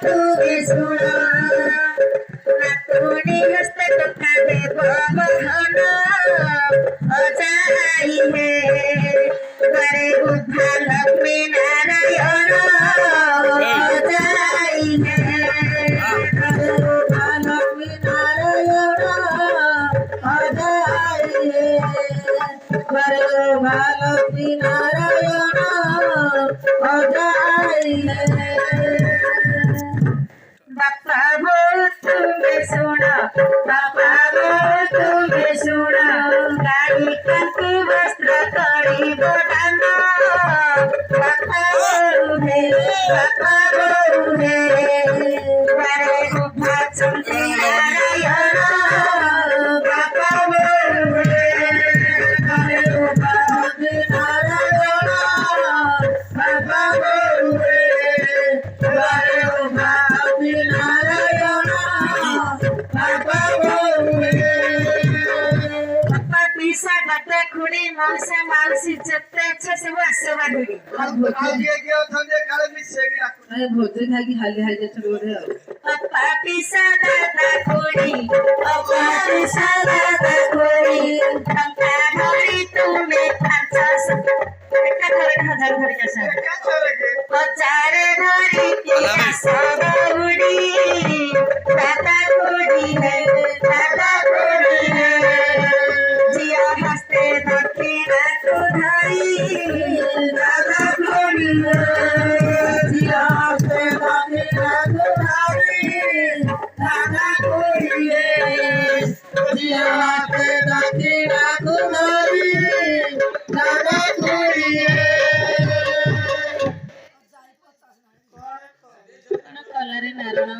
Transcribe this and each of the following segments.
तू सुना नातुनी हस्त टका देव महन अजाई है करे बुद्धा लक्ष्मी नारायण अजाई है करे बुद्धा लक्ष्मी नारायण अजाई है करे बुद्धा लक्ष्मी नारायण अजाई है बापा बोल तुम्हें सुना बापा बोल तुम्हें सुना गाड़ी कंकी वस्त्र कड़ी बोटाना बापा बोल है बड़े गुफा चुनते नारायण बापा बोल है बड़े गुफा चुनते नारायण बापा बोल है बड़े गुफा नारायण बाबा बोले पप्पा पिसा डटे खुड़ी मौसा मावसी जत्ते अच्छे से वैसे वाली आगे गया थंदे काले में से गया अरे भोजन खागी हाले हाले चलो रे पप्पा पिसा दादा खुड़ी पप्पा पिसा दादा खुड़ी पंखा खुड़ी तुम्हें पंचास बेटा करे 1000 भर जैसा क्या करेंगे पचारे धरी की सबुड़ी दादा खुड़ी है जिया हंसते दक्षिणा को धरी दादा खुड़ी है जिया हंसते दक्षिणा को धरी दादा खुड़ी है जिया हंसते दक्षिणा को धरी दादा खुड़ी है कलरे नारायण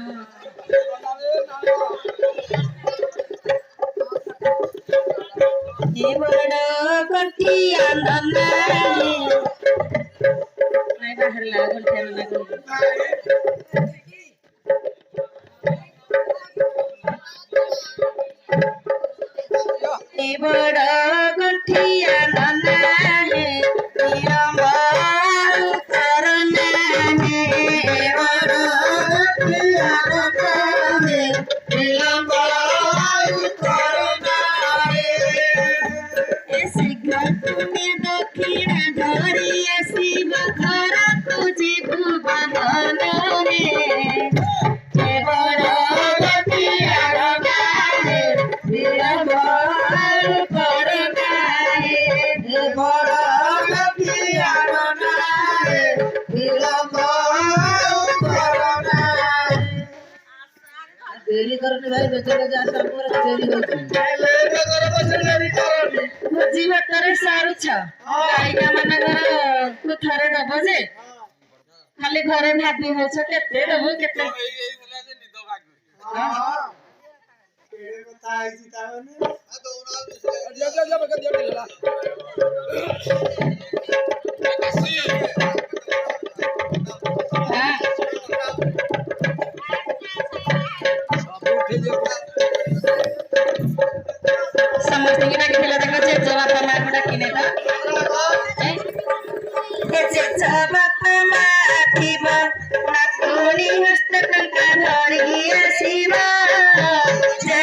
ये बड़ा कटिया नन्ना नहीं बाहर लागल थे ना ये बड़ा कटिया नन्ना है तेरा माल करना है बड़ा कटिया नन्ना है तेरा माल करना है ऐसे तुम्हें दक्षिण धरी ऐसी बखरा तुझे भुवन रे ये बड़ा कटिया नन्ना है तेरा माल करना है ये बड़ा कटिया नन्ना है तेरा माल करना है देरी करने भाई बेचारे जा सब पूरा देरी होती ले करे बचन नहीं करनी जीवा करे सारू छ आइना मन घर तू थरे दबो जे खाली घरे भाबी हो छ केते दबो केते हां केड़े बताई सीतावने आ दो ना जा बगल जा ला हां समझते कि ना कि पहले तक जे जवाब मारमुडा किने त ए जे जवाब माथिबा नातुनी हस्त टंका धरी शिवा जे